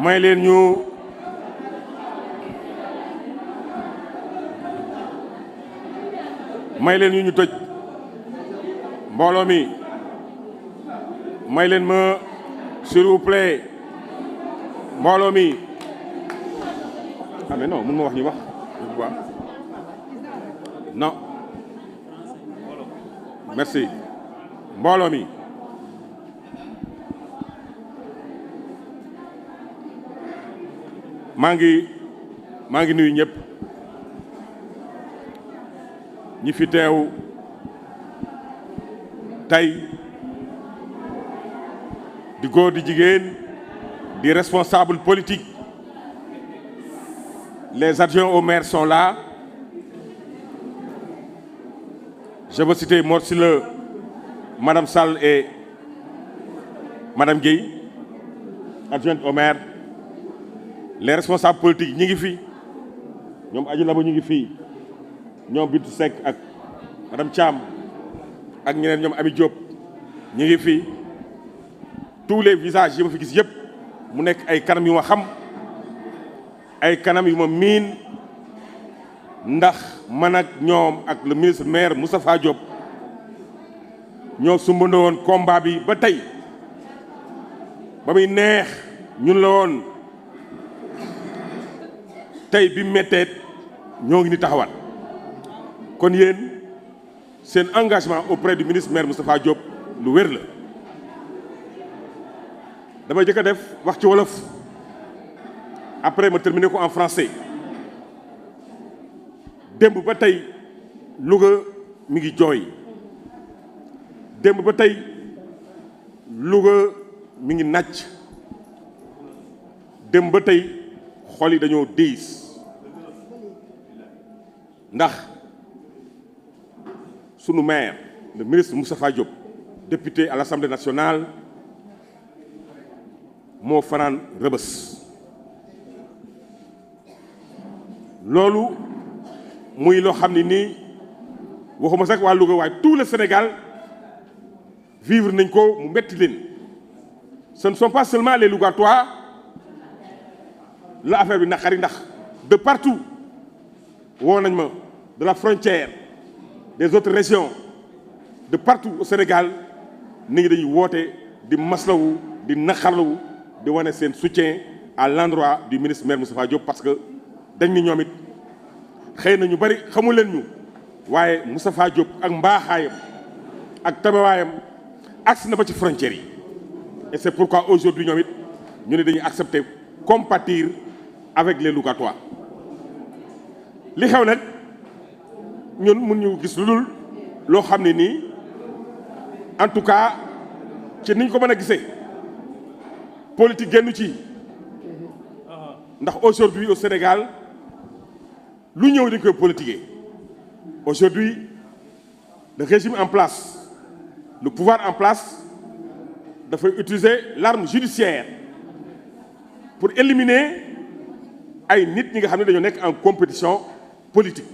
may leen ñu tëj mbooloo mi may leen ma s'il vous plaît mbooloo mi ah mais non mun ma wax ñi wax non merci mbooloo mi maa ngi nuyu ñëpp ñi fi teew tey di góor di jigéen di responsable politique les adjoints au maire sont là je veux citer Mor Sylla Madame Sall et Madame Guèye adjointe au maire les responsables politiques ñi ngi fi ñoom Adji Laba ñu ngi fii ñoom Bintou Seck ak Madame Thiam ak ñeneen ñoom Ami Diop ñi ngi fii tous les visages yi ma fi gis yëpp mu nekk ay kanam yu ma xam ay kanam yu ma miin ndax man ak ñoom ak le ministre maire Moustapha Diop ñoo sumbandoo woon combat bi ba tey ba muy neex ñun la woon tey bi metteet ñoo ngi ni taxawaat kon yéen seen engagement auprès du ministre maire Moustapha Diop lu wér la dama jëkk a def wax ci wolof après ma terminer ko en français démb ba tey Louga mi ngi jooy démb ba tey Louga mi ngi nàcc démb ba tey xol yi dañoo diis ndax sunu maire le ministre Moustapha Diop député à l'Assemblée nationale moo fanaan Rëbës loolu muy loo xam ne nii waxuma sax waa Louga waaye tout le Sénégal vivre nañ ko mu metti leen ce ne sont pas seulement les Lougatois la affaire bi naqari ndax de partout woo nañ ma de la frontière des autres régions de partout au Sénégal nit ñi dañuy woote di maslawu di naqarlawu di wane seen soutien à l'endroit du ministre maire Moustapha Diop parce que dañ ni ñoom it xëy na ñu bari xamu leen ñu waaye Moustapha Diop ak mbaaxaayam ak tabawaayam agsi na ba ci frontières yi et c'est pourquoi aujourd'hui ñoom it ñu ne dañuy accepter compatir avec les Lougatois li xew nag ñun mun ñu gis lu dul loo xam ne nii en tout cas ci niñ ko mën a gisee politique génnu ci ndax aujourd'hui au Sénégal lu ñëw dañ koy politiquer aujourd'hui le régime en place le pouvoir en place dafay utiliser l'arme judiciaire pour éliminer ay nit ñi nga xam ne dañoo nekk en compétition politique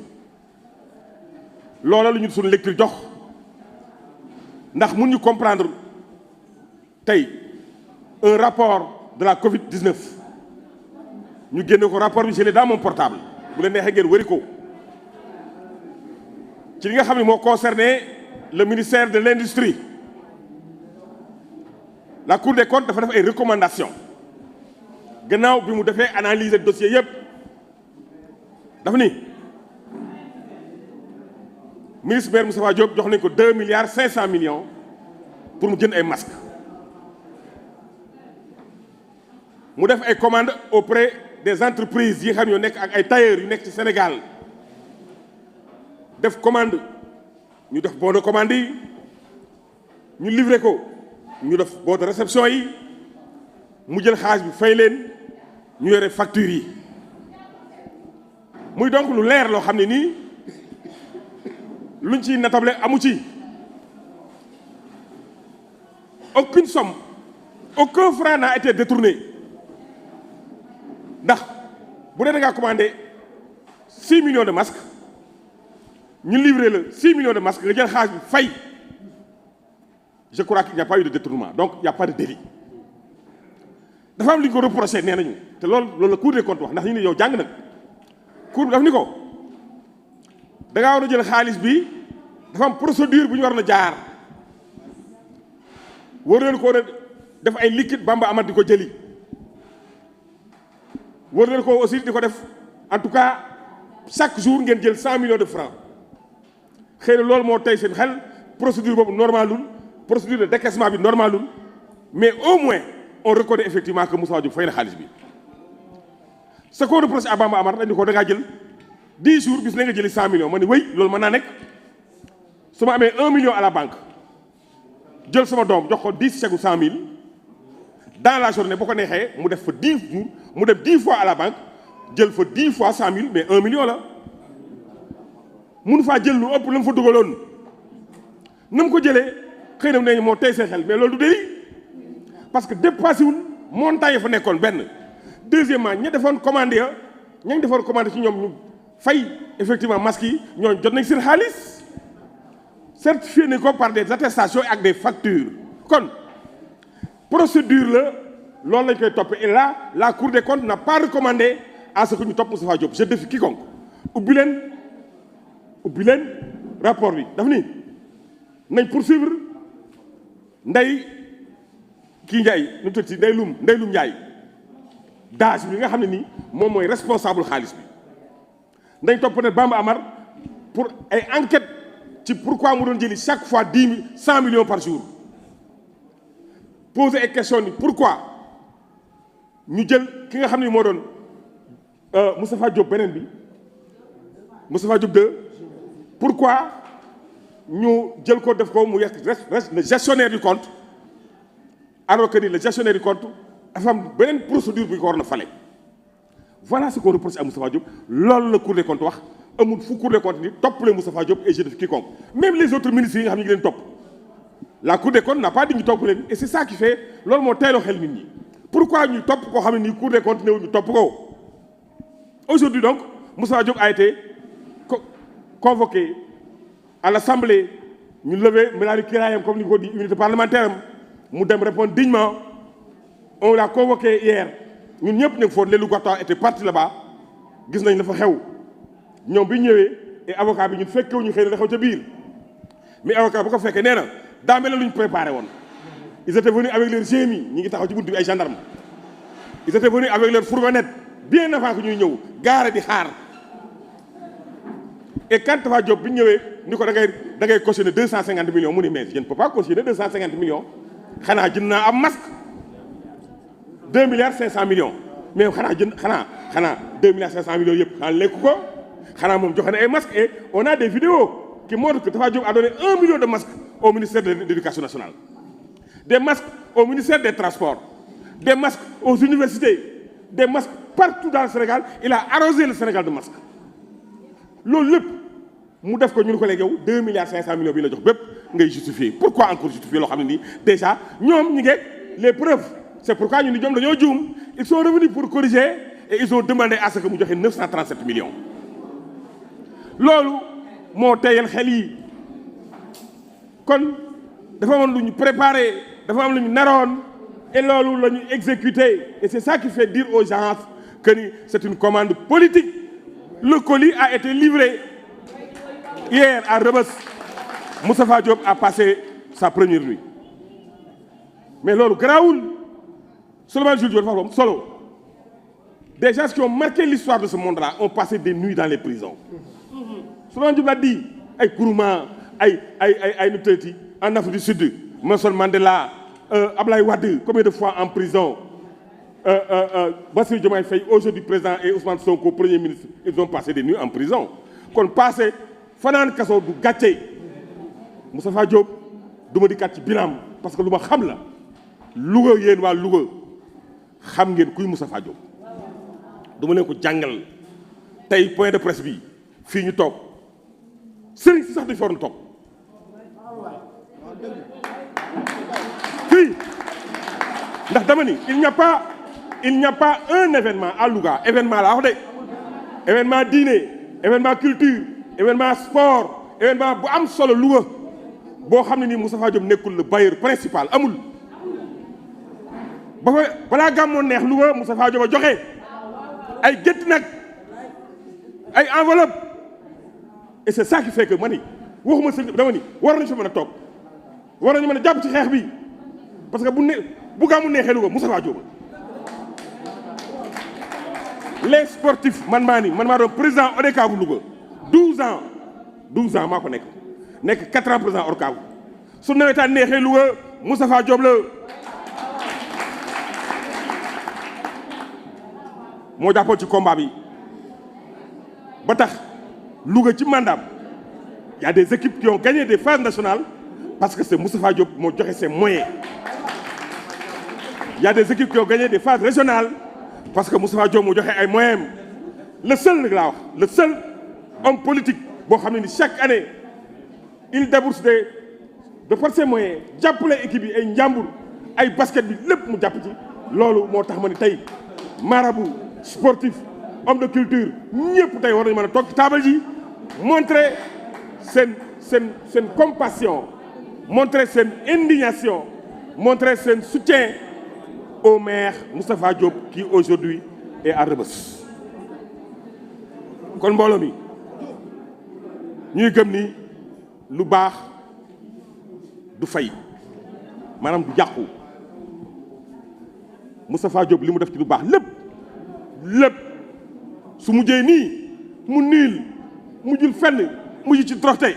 loola lu ñu suñu lecture jox ndax mun ñu comprendre tey un rapport de la Covid-19 ñu génne ko rapport bi je l'ai dans mon portable bu leen neexee ngeen wëri ko ci li nga xam ne moo concerné le ministère de l'industrie la Cour des comptes dafa def ay recommandations gannaaw bi mu defee analyser dossier yëpp dafa ni ministre maire Moustapha Diop jox nañ ko 2 milliards 500 millions pour mu jënd ay masques mu def ay commandes auprès des entreprises yi nga xam ne ñoo nekk ak ay tailleurs yu nekk ci Sénégal def commande ñu def bon de commande yi ñu livré ko ñu def bon de réception yi mu jël xaalis bi fay leen ñu yore factures yi muy donc lu leer loo xam ne nii luñ ci natable amu ci aucune somme aucun franc n'a été détourné ndax bu dee da ngaa commandé 6 millions de masques ñu livré la 6 millions de masques nga jël xaalis bi fay je crois qu'il n'y a pas eu de détournement donc il n'y a pas de délit dafa am lu ñu ko reproché nee nañu te loolu la Cour des comptes wax ndax ñu ne yow jàng nag cour bi daf ni ko da ngaa war a jël xaalis bi dafa am procédure bu ñu war na jaar war leen ko def ay liquide Bamba Amar di ko jëli war leen ko aussi di ko def en tout cas chaque jour ngeen jël 100 millions de francs xëy na loolu moo tey seen xel procédure boobu normalul procédure de décaissement bi normalul mais au moins on reconnaît effectivement que Moussa Diop fay na xaalis bi ce qu'on reproche à Bamba Amar dañu ko da ngaa jël 10 jours bis na nga jëli 100 millions ma ni wéy loolu mën naa nekk su ma amee 1 million à la banque jël sama doom jox ko 10 chèques 100 000 dans la journée boo ko neexee mu def fa 10 jours mu dem 10 fois à la banque jël fa 10 fois 100 000 mais 1 million la mënu faa jël lu ëpp la mu fa dugaloon na mu ko jëlee xëy na ne moo tey seen xel mais loolu du délit parce que dépassé wul montant yi fa nekkoon benn. deuxièmement ña defoon commandé ña ngi defoon commandé ci ñoom ñu fay effectivement masques yi ñooñu jot nañ seen xaalis certifié nañ ko par des attestations ak des factures kon procédure la loolu lañ koy toppee et là la Cour des comptes n'a pas recommandé à ce que ñu topp Moustapha Diop je défie quiconque ubbi leen rapport bi daf ni nañ poursuivre Ndeye kii Ndiaye nu tëdd ci Ndeye Loum Ndiaye daaj bi nga xam ne nii moom mooy responsable xaalis bi nañ topp peut-être Bamba Amar pour ay enquête ci pourquoi mu doon jëli chaque fois 100 millions par jour poser ay questions ni pourquoi ñu jël ki nga xam ne moo doon Moustapha Diop beneen bi Moustapha Diop 2 pourquoi ñu jël ko def ko mu reste le gestionnaire du compte alors que ni le gestionnaire du compte dafa am beneen procédure bu ñu ko war na fale voilà ce qu'on reproche à Moustapha Diop loolu la Cour des comptes wax amul fu Cour des comptes ni topp leen Moustapha Diop et je défie quiconque même les autres ministres yi nga xam ne ñu ngi leen topp la Cour des comptes n'a pas dit ñu topp leen et c'est ça qui fait loolu moo teeloo xel nit ñi pourquoi ñu topp koo xam ne nii Cour des comptes néew ñu topp ko aujourd'hui donc Moustapha Diop a été convoqué à l'Assemblée ñu lever melani kiraayam comme ni ko di immunité parlementaire am mu dem répondre dignement on l'a convoqué hier ñun ñëpp ñu ngi foon les Lougatois étaient partis là-bas gis nañ la fa xew ñoom bi ñëwee et avocat bi ñun fekkewu ñu xëy na la xew ca biir mais avocat bu ko fekkee nee na daa mel ne lu ñu préparé woon ils étaient venus avec leur GMI ñi ngi taxaw ci buntu bi ay gendarmes ils étaient venus avec leur fourgonnette bien avant que ñuy ñëw gaare di xaar et quand Moustapha Diop bi ñu ñëwee ni ko da ngay cautionner 250 millions mu ni mais je ne peux pas cautionner 250 millions xanaa jënd naa am masque 2 milliards 500 millions mais xanaa 2 milliards 500 millions yëpp xanaa lekk ko xanaa moom joxe na ay masques et on a des vidéos qui montrent que Moustapha Diop a donné 1 million de masques au ministère de l'éducation nationale, des masques au ministère des transports, des masques aux universités, des masques partout dans le Sénégal. Il a arrosé le Sénégal de masques loolu lépp mu def ko ñu ko léegi yow 2 milliards 500 millions bi la jox bépp ngay justifier pourquoi encore justifier loo xam ne nii déjà ñoom ñi ngeeg les preuves. C'est pourquoi ñu ni ñoom dañoo juum ils sont revenus pour corriger et ils ont demandé à ce que mu joxe 937 millions loolu moo teyal xel yi kon dafa amoon lu ñu préparé dafa am lu ñu naroon et loolu la ñu exécuté et c'est ça qui fait dire aux gens que ni c'est une commande politique. Le colis a été livré hier à Rebeuss. Moustapha Diop a passé sa première nuit mais loolu garaawul Souleymane Jules Diop dafa wax solo des gens qui ont marqué l'histoire de ce monde-là ont passé des nuits dans les prisons. Souleymane Diop l'a dit ay Kourouma ay nutreti en Afrique du Sud Nelson Mandela Ablaye Wade combien de fois en prison Bassirou Diomaye Faye aujourd'hui président et Ousmane Sonko premier ministre ils ont passé des nuits en prison kon passé fanaan kaso du gàcce Moustapha Diop du ma di kat ci bilam parce que lu ma xam la Louga yéen waa Louga xam ngeen kuy Moustapha Diop du ma leen ko jàngal tey point de presse bi fii ñu toog sëriñ si sax dañu fa waroon toog fii ndax dama ni il n'y a pas un événement à Louga événement laa wax de événement diine événement culture événement sport événement bu am solo Louga boo xam ne nii Moustapha Diop nekkul le bailleur principal amul ba fa balaa gàmmoon neex Louga Moustapha Diop a joxe ay gétt nag ay enveloppe et c'est ça qui fait que ma ni waxuma sëñ dama ni war nañu fa mën a toog war nañu mën a jàpp ci xeex bi parce que bu gàmmu neexee Louga Moustapha Diop les sportifs man maa doon président ODCAV bu Louga 12 ans maa ko nekk 4 ans président ODCAV su nawetaan neexee Louga Moustapha Diop la moo jàppoon ci combat bi ba tax Louga ci mandaam y a des équipes qui ont gagné des phases nationales parce que c'est Moustapha Diop moo joxe ses moyens. Il y a des équipes qui ont gagné des phases régionales parce que Moustapha Diop moo joxe ay moyens. Le seul homme politique boo xam ne ni chaque année il débourse de par ses moyens jàppale équipe yi ay njàmbur ay basket bi lépp mu jàpp ci loolu moo tax ma ni tey marabout sportif homme de culture ñëpp tey war nañu mën a toog ci taabal ji montrer seen compassion montrer seen indignation montrer seen soutien au maire Moustapha Diop qui aujourd'hui est à Rebeuss kon mbooloo mi ñuy gëm ni lu baax du fay maanaam du jàqu Moustapha Diop li mu def ci lu baax lépp su mujjee nii mu niil mujjul fenn mujj ci troxte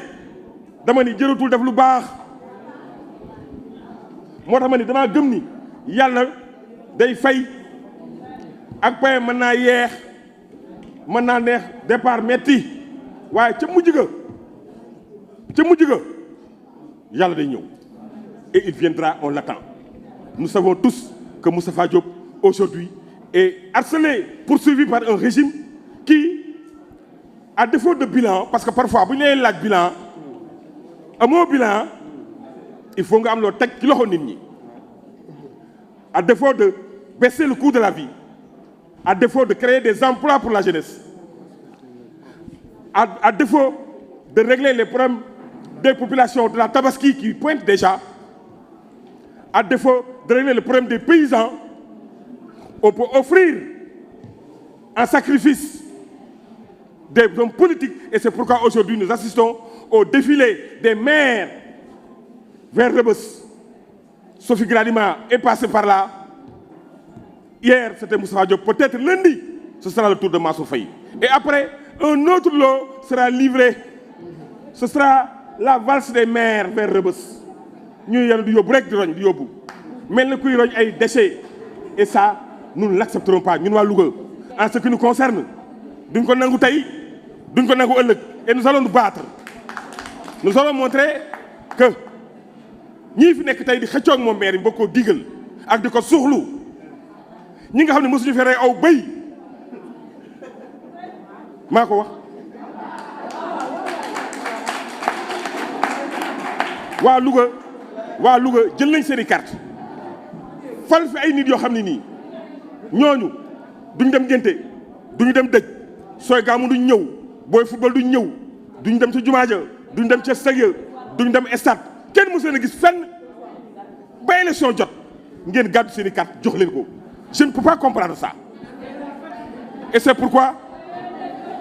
dama ni jëratul def lu baax moo tax ma ni damaa gëm ni yàlla day fay ak paye mën naa yeex mën naa neex départ metti waaye ca mujj ga yàlla day ñëw et il viendra, on l'attend. Nous savons tous que Moustapha Diop aujourd'hui est harcelé, poursuivi par un régime qui, à défaut de bilan, parce que parfois bu ñu leen laaj bilan amoo bilan il faut nga am loo teg ci loxo nit ñi à défaut de baisser le coût de la vie, à défaut de créer des emplois pour la jeunesse, à défaut de régler les problèmes des populations de la Tabaski qui pointent déjà, à défaut de régler le problème des paysans, on peut offrir un sacrifice des hommes politiques. Et c'est pourquoi aujourd'hui nous assistons au défilé des maires vers Rebeuss. Sophie Gladima est passée par là. Hier, c'était Moustapha Diop. Peut-être lundi, ce sera le tour de Mansour Faye. Et après, un autre lot sera livré. Ce sera la valse des maires vers Rebeuss. Nous allons du rek di roñ di yóbbu mel na kuy roñ ay déchets. Et ça, nous ne l'accepterons pas. Ñun waa Louga, en ce qui nous concerne, duñ ko nangu tey, duñ ko nangu ëllëg. Et nous allons nous battre. Nous allons montrer que ñii fi nekk tey di xëccoog moom maire yi boo ko digal ak di ko suuxlu ñi nga xam ne mosuñu fee rey aw bëy maa ko wax. waa Louga jël nañ seeni carte fal fi ay nit yoo xam ne nii ñooñu duñ dem ngénte duñu dem dëj sooy gàmmu duñ ñëw booy football duñ ñëw duñ dem ca jumaa ja duñ dem ca stade duñ dem stade kenn mosu leen a gis fenn ba élection jot ngeen gàddu seeni carte jox leen ko. Je ne peux pas comprendre ça. Et c'est pourquoi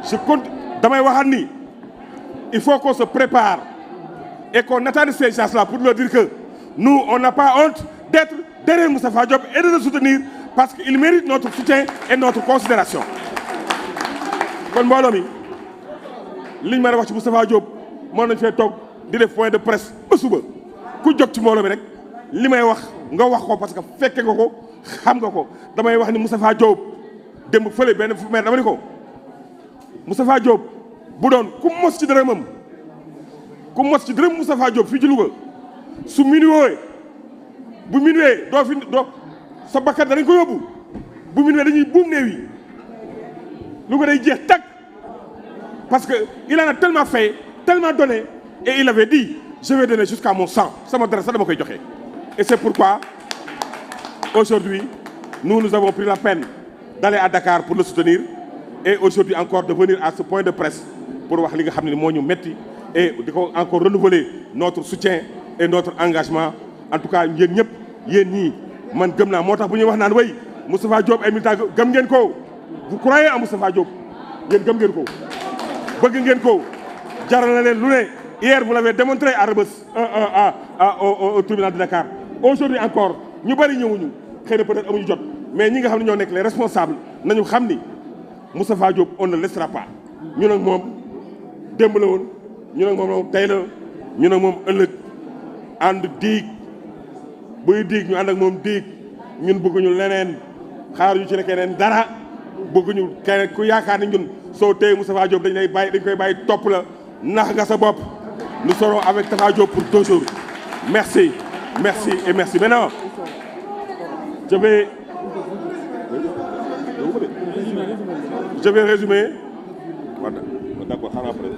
je compte damay waxaat ni il faut qu'on se prépare et qu'on attende ces gens-là pour leur dire que nous, on n'a pas honte d'être derrière Moustapha Diop et de le soutenir parce qu'il mérite notre soutien et notre considération. kon mbooloo mi liñ mën a wax ci Moustapha Diop mën nañ fee toog di def point de presse ba suba ku jóg ci mbooloo mi rek li may wax nga wax ko parce que fekke nga ko xam nga ko. damay wax ni Moustapha Diop démb fële benn fu maire dama ni ko Moustapha Diop bu doon ku mos ci dërëmam Moustapha Diop fii ci Louga su minuwee bu minuwee doo sa bakkat danañ ko yóbbu bu minuwee dañuy buum néew yi Louga day jeex tàkk parce que il en a tellement fait tellement donné et il avait dit je vais donner jusqu'à mon sang sama dara sax dama koy joxe. Et c'est pourquoi aujourd'hui nous avons pris la peine d'aller à Dakar pour le soutenir et aujourd'hui encore de venir à ce point de presse pour wax li nga xam ne moo ñu metti et di ko encore renouveler notre soutien et notre engagement. En tout cas yéen ñëpp yéen ñii man gëm naa moo tax bu ñuy wax naan way Moustapha Diop ay militant gëm ngeen ko vous croyez en Moustapha Diop yéen gëm ngeen ko bëgg ngeen ko jaral na leen lu ne hier vous l'avez démontré à Rebeuss au tribunal de Dakar aujourd'hui encore ñu bari ñëwuñu xëy na peut-être amuñu jot mais ñi nga xam ne ñoo nekk les responsables nañu xam ni Moustapha Diop on ne laissera pas ñu nag moom démb la woon ñu nag moom tey la ñu nag moom ëllëg ànd diig buy diig ñu ànd ak moom diig ñun bëgguñu leneen xaar yu ci ne keneen dara bëgguñu keneen ku yaakaar ni ñun soo téye Moustapha Diop dañ koy bàyyi topp la nax nga sa bopp nous serons avec Tafa Diop pour toujours merci merci et merci maintenant je vais résumer d'accord xaaral après